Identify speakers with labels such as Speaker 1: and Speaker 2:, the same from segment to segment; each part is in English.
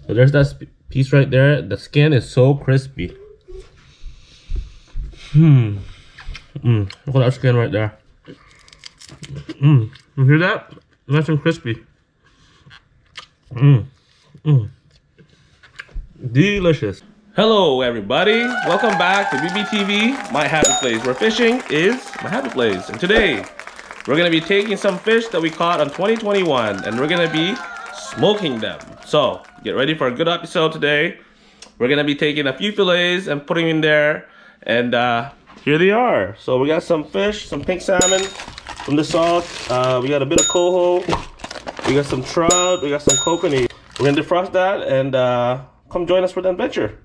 Speaker 1: So there's that piece right there. The skin is so crispy. Look at that skin right there. You hear that? Nice and crispy. Delicious. Hello everybody, welcome back to Bbtv, my happy place, where fishing is my happy place. And today we're gonna be taking some fish that we caught on 2021 and we're gonna be smoking them. So get ready for a good episode today. We're gonna be taking a few fillets and putting in there, and here they are. So we got some fish, some pink salmon from the salt. We got a bit of coho. We got some trout. We got some kokanee. We're gonna defrost that and come join us for the adventure.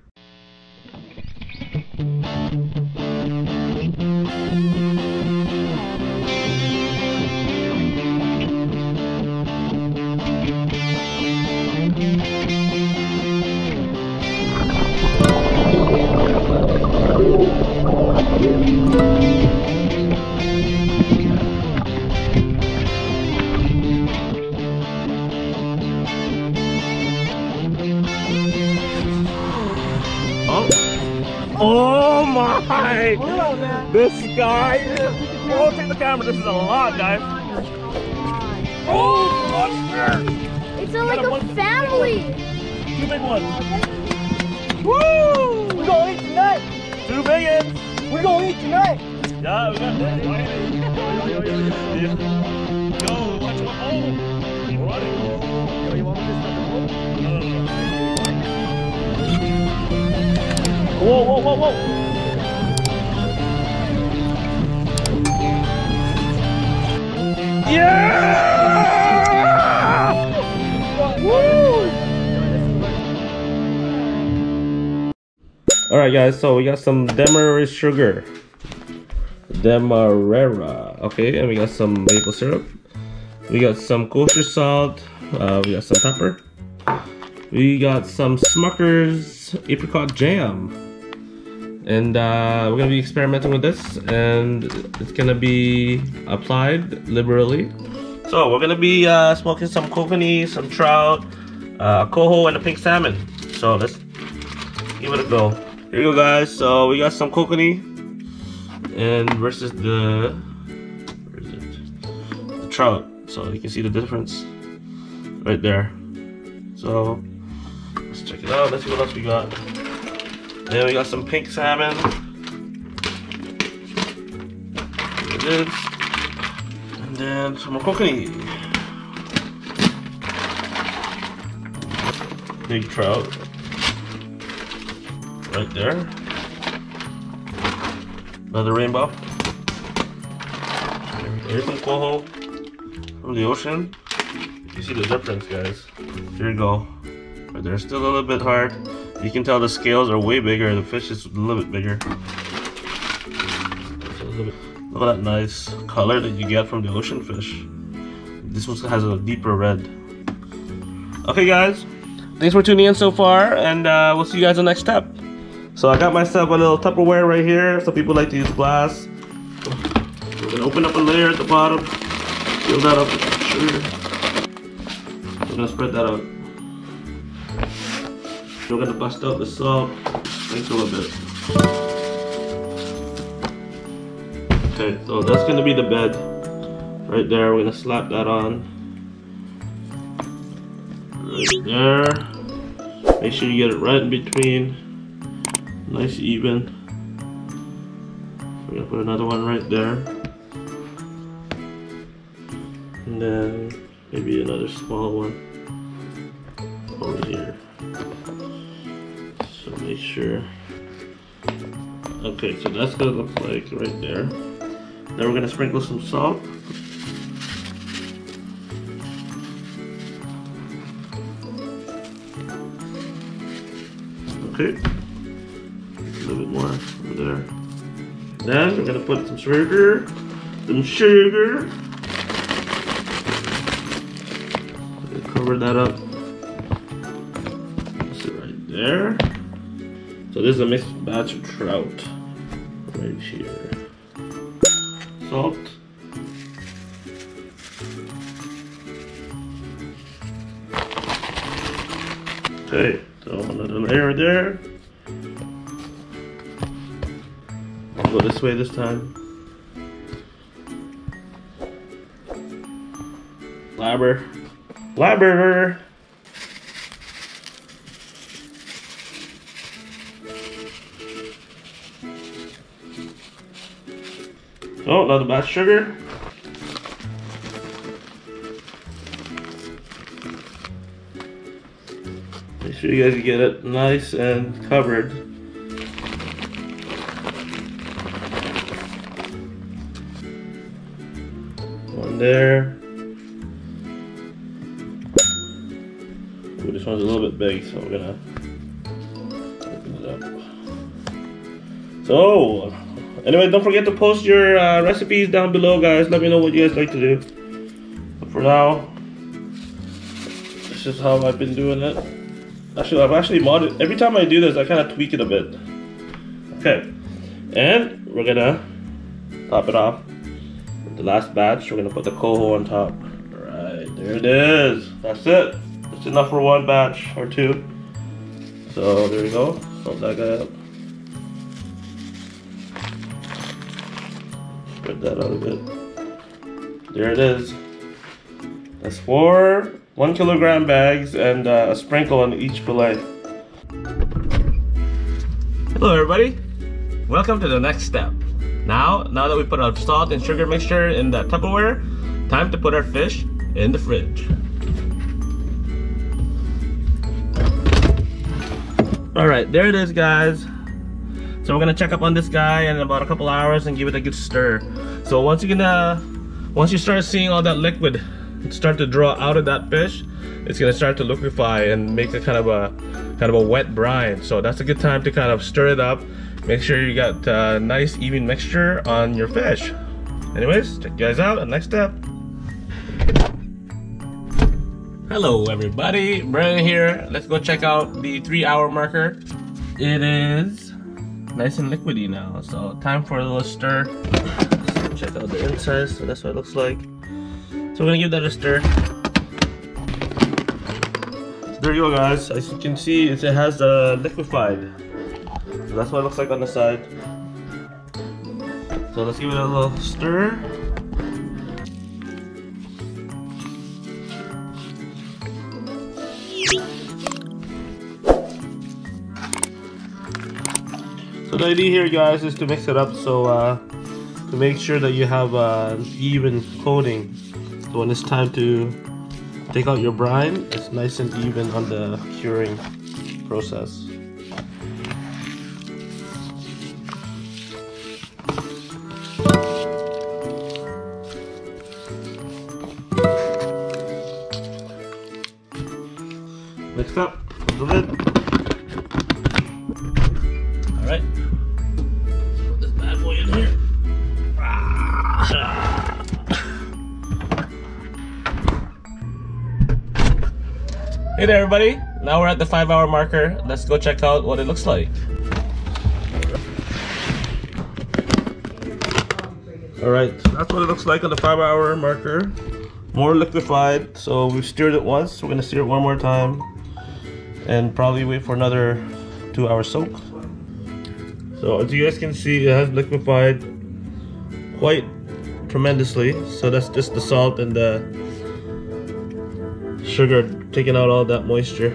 Speaker 1: Oh my! This guy is... Oh, take the camera. This is a lot, guys. Oh, monster!
Speaker 2: It's like a family.
Speaker 1: Two big ones.
Speaker 2: Woo! We're gonna eat tonight.
Speaker 1: Two big ones.
Speaker 2: We're gonna eat tonight.
Speaker 1: Yeah, we got this. Go, watch one. Oh! Keep running. Yo, you want me to start the boat? Whoa, whoa, whoa, whoa! Yeah! Woo! Alright guys, so we got some demerrera sugar. Demerrera. Okay, and we got some maple syrup. We got some kosher salt. We got some pepper. We got some Smucker's apricot jam. And we're gonna be experimenting with this, and it's gonna be applied liberally. So we're gonna be smoking some kokanee, some trout, coho, and a pink salmon. So let's give it a go. Here you go, guys. So we got some kokanee, and versus the where is it? The trout. So you can see the difference right there. So let's check it out. Let's see what else we got. Then we got some pink salmon. Here it is. And then some more kokanee. Big trout. Right there. Another rainbow. Here's some coho from the ocean. You see the difference, guys. Here you go. Right there, still a little bit hard. You can tell the scales are way bigger. The fish is a little bit bigger. Look at that nice color that you get from the ocean fish. This one has a deeper red. Okay guys, thanks for tuning in so far, and we'll see you guys in the next step. So I got myself a little Tupperware right here. Some people like to use glass. We're gonna open up a layer at the bottom. Fill that up with sugar. We're gonna spread that out. We're gonna bust out the salt, sprinkle a bit. Okay, so that's gonna be the bed right there. We're gonna slap that on right there. Make sure you get it right in between, nice even. We're gonna put another one right there, and then maybe another small one over here. So make sure. Okay, so that's what it looks like right there. Then we're gonna sprinkle some salt. Okay, a little bit more over there. Then we're gonna put some sugar. Cover that up. There. So this is a mixed batch of trout right here. Salt. Okay, so another layer there. I'll go this way this time. Labber. Oh, another batch of sugar. Make sure you guys get it nice and covered. One there. Ooh, this one's a little bit big, so we're gonna open it up. So, anyway, don't forget to post your recipes down below, guys. Let me know what you guys like to do. But for now, this is how I've been doing it. Actually, I've actually modded. Every time I do this, I kind of tweak it a bit. Okay, and we're gonna top it off with the last batch. We're gonna put the coho on top. Alright, there it is. That's it. It's enough for one batch or two. So there we go. Salt that guy up. Spread that out a bit. There it is. That's 4 1 kilogram bags and a sprinkle on each fillet. Hello everybody. Welcome to the next step. Now that we put our salt and sugar mixture in the Tupperware, time to put our fish in the fridge. Alright, there it is, guys. So we're gonna check up on this guy in about a couple hours and give it a good stir. So once you start seeing all that liquid start to draw out of that fish, it's gonna start to liquefy and make a kind of a wet brine. So that's a good time to kind of stir it up. Make sure you got a nice even mixture on your fish. Anyways, check you guys out at the next step. Hello everybody, Brandon here. Let's go check out the 3-hour marker. It is nice and liquidy now, so time for a little stir. So check out the inside, so that's what it looks like. So we're gonna give that a stir. So there you go, guys. As you can see, it has liquefied. So that's what it looks like on the side. So let's give it a little stir. So the idea here, guys, is to mix it up so to make sure that you have even coating. So when it's time to take out your brine, it's nice and even on the curing process. Mixed up, close the lid. Alright, put this bad boy in here. Hey there everybody, now we're at the 5-hour marker. Let's go check out what it looks like. Alright, so that's what it looks like on the 5-hour marker. More liquefied, so we've stirred it once. We're going to stir it one more time and probably wait for another 2-hour soak. So as you guys can see, it has liquefied quite tremendously. So that's just the salt and the sugar taking out all that moisture.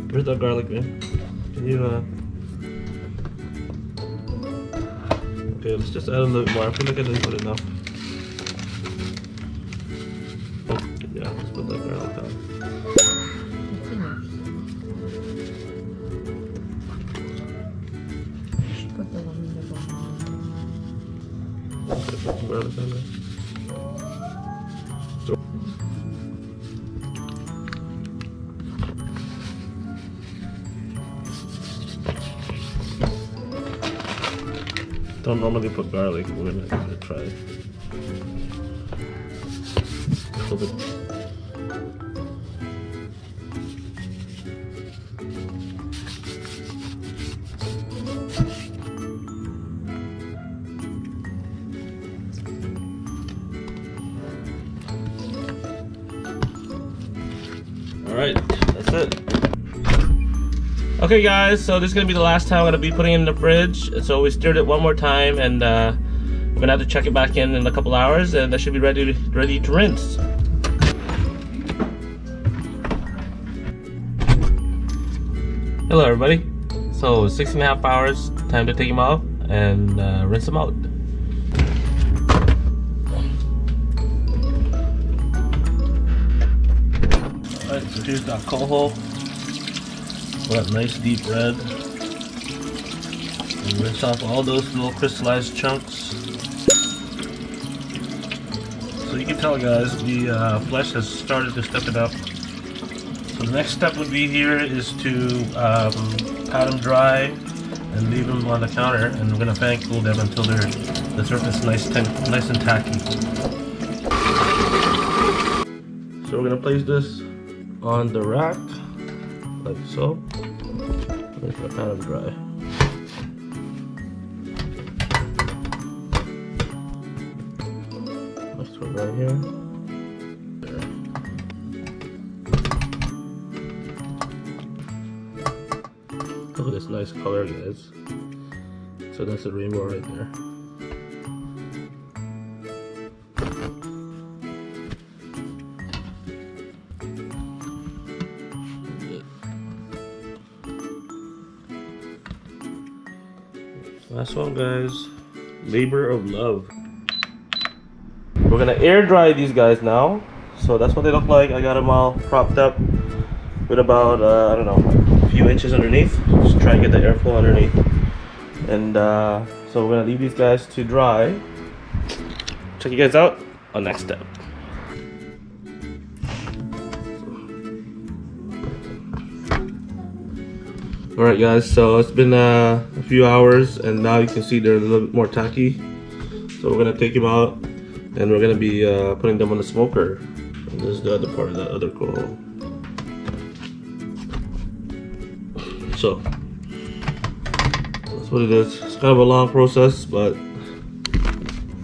Speaker 1: Where's that garlic, man? Can you okay, let's just add a little bit more. I feel like I didn't put enough. Yeah, let's put that garlic on.
Speaker 3: Put the one in the bottom.
Speaker 1: Okay, put some garlic on there. Don't normally put garlic, we're gonna try it. A little bit. Alright, that's it. Okay guys, so this is gonna be the last time I'm gonna be putting it in the fridge. So we stirred it one more time, and we're gonna have to check it back in a couple hours, and that should be ready to rinse. Hello everybody. So 6.5 hours, time to take them out and rinse them out. Alright, so here's that Coho. That nice deep red. And rinse off all those little crystallized chunks. So you can tell guys, the flesh has started to stiffen up. So the next step would be here is to pat them dry and leave them on the counter, and we're going to fan cool them until the surface is nice and tacky. So we're going to place this on the rack, like so. I'm just going to pat them dry. Let's put it right here. Look at this nice color, guys. So that's a rainbow right there. Last one, guys. Labor of love. We're gonna air dry these guys now. So that's what they look like. I got them all propped up with about, I don't know, a few inches underneath. Just try and get the airflow underneath. And so we're gonna leave these guys to dry. Check you guys out on next step. Alright guys, so it's been a few hours, and now you can see they're a little bit more tacky. So we're gonna take them out, and we're gonna be putting them on the smoker. And this is the other part of the other coho. So that's what it is. It's kind of a long process, but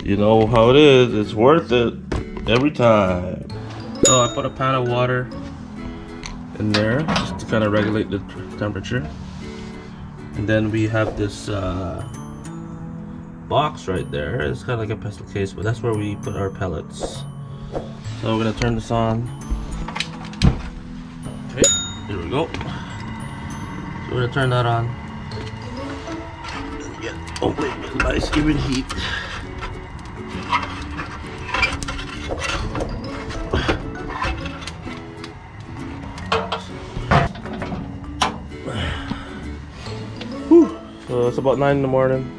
Speaker 1: you know how it is. It's worth it every time. So I put a pan of water in there just to kind of regulate the temperature, and then we have this box right there. It's kind of like a pestle case, but that's where we put our pellets. So we're gonna turn this on. Okay, here we go. So we're gonna turn that on. And get nice even heat. Whew. So it's about 9 in the morning.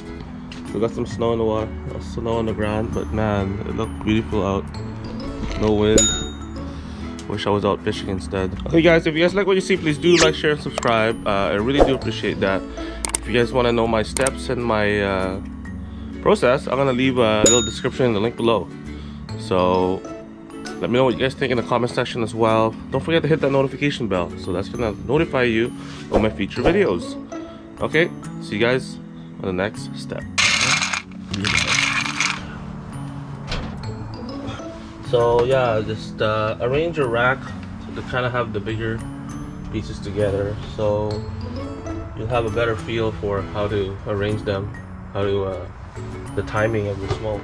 Speaker 1: We got some snow in the water, snow on the ground, but man, it looked beautiful out. No wind. Wish I was out fishing instead. Okay guys, if you guys like what you see, please do like, share, and subscribe. I really do appreciate that. If you guys want to know my steps and my process, I'm gonna leave a little description in the link below. So let me know what you guys think in the comment section as well. Don't forget to hit that notification bell, so that's gonna notify you of my future videos. Okay, see you guys on the next step. So yeah, just arrange your rack to kind of have the bigger pieces together, so you'll have a better feel for how to arrange them, how to the timing of the smoke.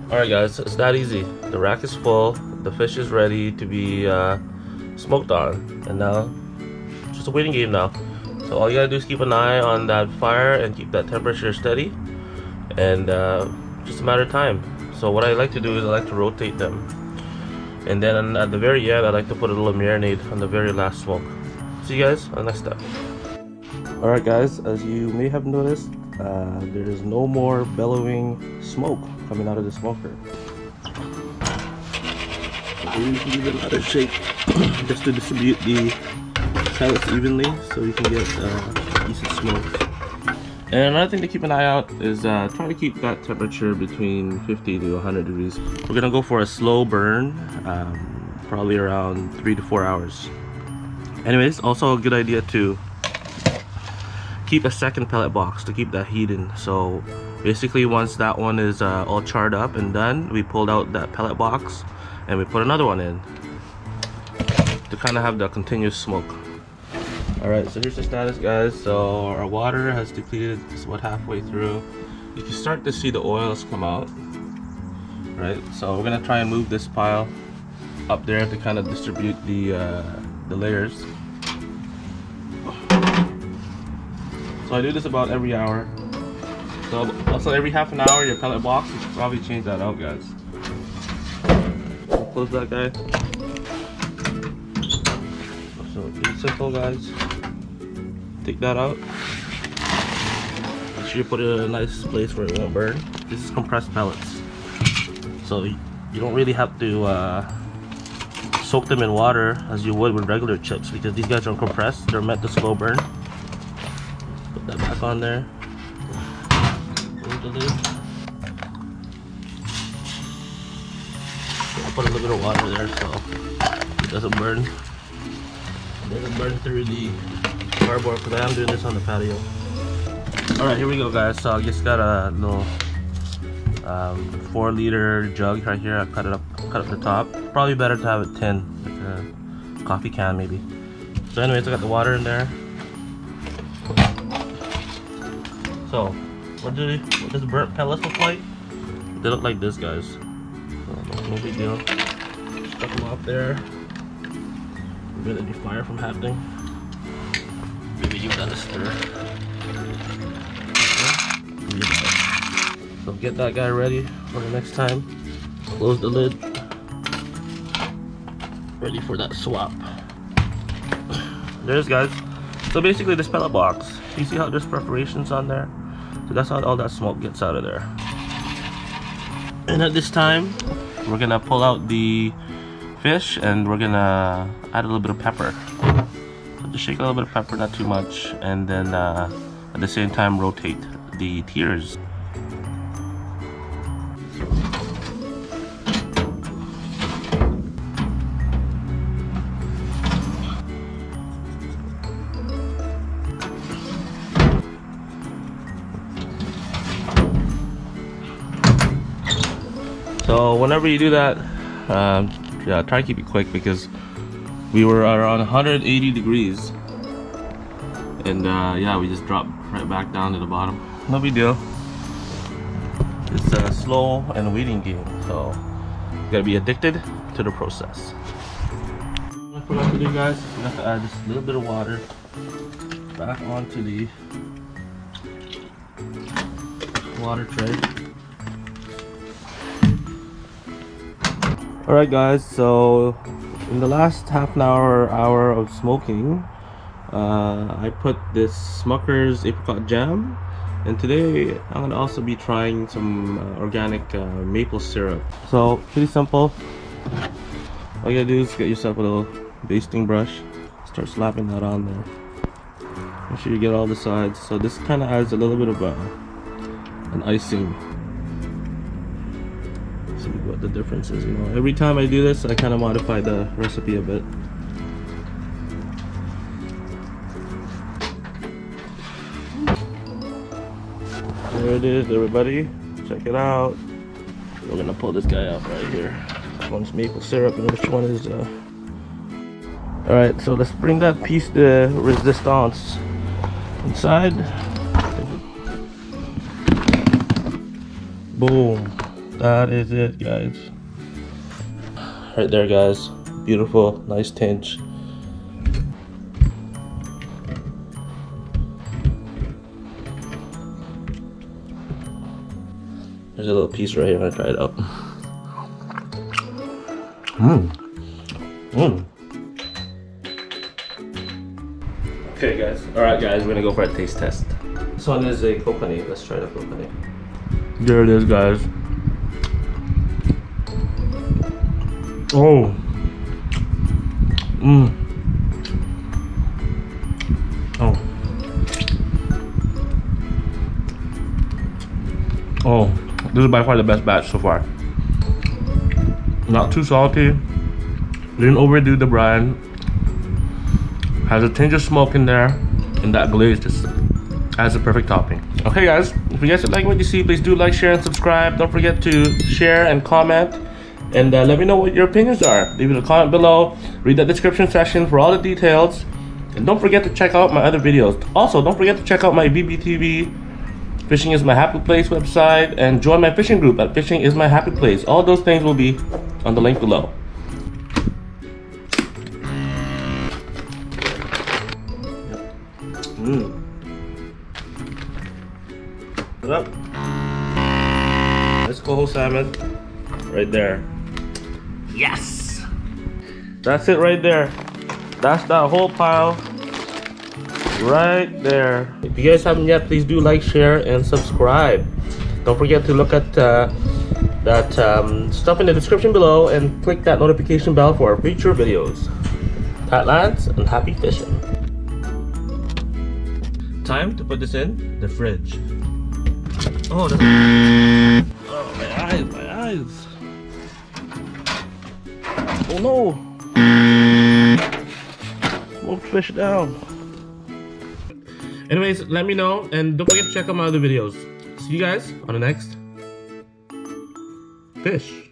Speaker 1: Alright guys, it's that easy. The rack is full, the fish is ready to be smoked on, and now it's just a waiting game now. So all you gotta do is keep an eye on that fire and keep that temperature steady, and just a matter of time. So what I like to do is I like to rotate them, and then at the very end I like to put a little marinade on the very last smoke. See you guys on the next step. Alright guys, as you may have noticed, there is no more bellowing smoke coming out of the smoker. You can give it a lot of shake just to distribute the pellets evenly, so you can get decent smoke. And another thing to keep an eye out is try to keep that temperature between 50 to 100 degrees. We're gonna go for a slow burn, probably around 3 to 4 hours. Anyways, also a good idea to keep a second pellet box to keep that heat in. So Basically, once that one is all charred up and done, we pulled out that pellet box and we put another one in to kind of have the continuous smoke. Alright, so here's the status, guys. So our water has depleted just about halfway through. You can start to see the oils come out. Right, so we're gonna try and move this pile up there to kind of distribute the layers. So I do this about every hour. So also every half an hour, your pellet box, you should probably change that out, guys. Close that guy. So it's simple, guys. Take that out. Make sure you put it in a nice place where it won't burn. This is compressed pellets. So you don't really have to soak them in water as you would with regular chips, because these guys are compressed. They're meant to slow burn. Put that back on there. Close the lid. I'll put a little bit of water there so it doesn't burn. It doesn't burn through the cardboard, because I am doing this on the patio. Alright, here we go, guys. So I just got a little 4-liter jug right here. I cut up the top. Probably better to have it tin, like a coffee can maybe. So anyways, I got the water in there. So what does burnt pellets look like? They look like this, guys. So no big deal. Stuck them off there. Prevent any fire from happening. Maybe give that a stir. So get that guy ready for the next time. Close the lid. Ready for that swap. There's, guys. So basically this pellet box, you see how there's perforations on there? So that's how all that smoke gets out of there. And at this time, we're gonna pull out the fish and we're gonna add a little bit of pepper. So just shake a little bit of pepper, not too much, and then at the same time rotate the tiers. So whenever you do that, yeah, try to keep it quick, because we were around 180 degrees, and yeah, we just dropped right back down to the bottom. No big deal. It's a slow and waiting game, so you gotta be addicted to the process. What I forgot to do, guys, we have to add just a little bit of water back onto the water tray. Alright, guys, so in the last half an hour of smoking, I put this Smucker's apricot jam, and today I'm gonna also be trying some organic maple syrup. So pretty simple. All you gotta do is get yourself a little basting brush, start slapping that on there. Make sure you get all the sides. So this kind of adds a little bit of an icing. See what the difference is, you know. Every time I do this, I kind of modify the recipe a bit. There it is, everybody. Check it out. We're gonna pull this guy out right here. This one's maple syrup, and which one is Alright, so let's bring that piece de resistance inside. Boom. That is it, guys. Right there, guys. Beautiful, nice tinge. There's a little piece right here. I'm gonna try it out. Okay, guys. Alright, guys. We're gonna go for a taste test. This one is a Kokanee. Let's try the Kokanee. There it is, guys. Oh. Oh. Oh. This is by far the best batch so far. Not too salty. Didn't overdo the brine. Has a tinge of smoke in there, and that glaze just adds a perfect topping. Okay guys, if you guys like what you see, please do like, share, and subscribe. Don't forget to share and comment. And let me know what your opinions are. Leave it a comment below. Read the description section for all the details. And don't forget to check out my other videos. Also, don't forget to check out my Bbtv Fishing is My Happy Place website. And join my fishing group at Fishing is My Happy Place. All those things will be on the link below. Put up. That's Coho salmon right there. Yes! That's it right there. That's that whole pile right there. If you guys haven't yet, please do like, share, and subscribe. Don't forget to look at that stuff in the description below and click that notification bell for our future videos. Tight lines and happy fishing. Time to put this in the fridge. Oh, oh, my eyes, my eyes. Oh no! Won't fish down. Anyways, let me know and don't forget to check out my other videos. See you guys on the next fish.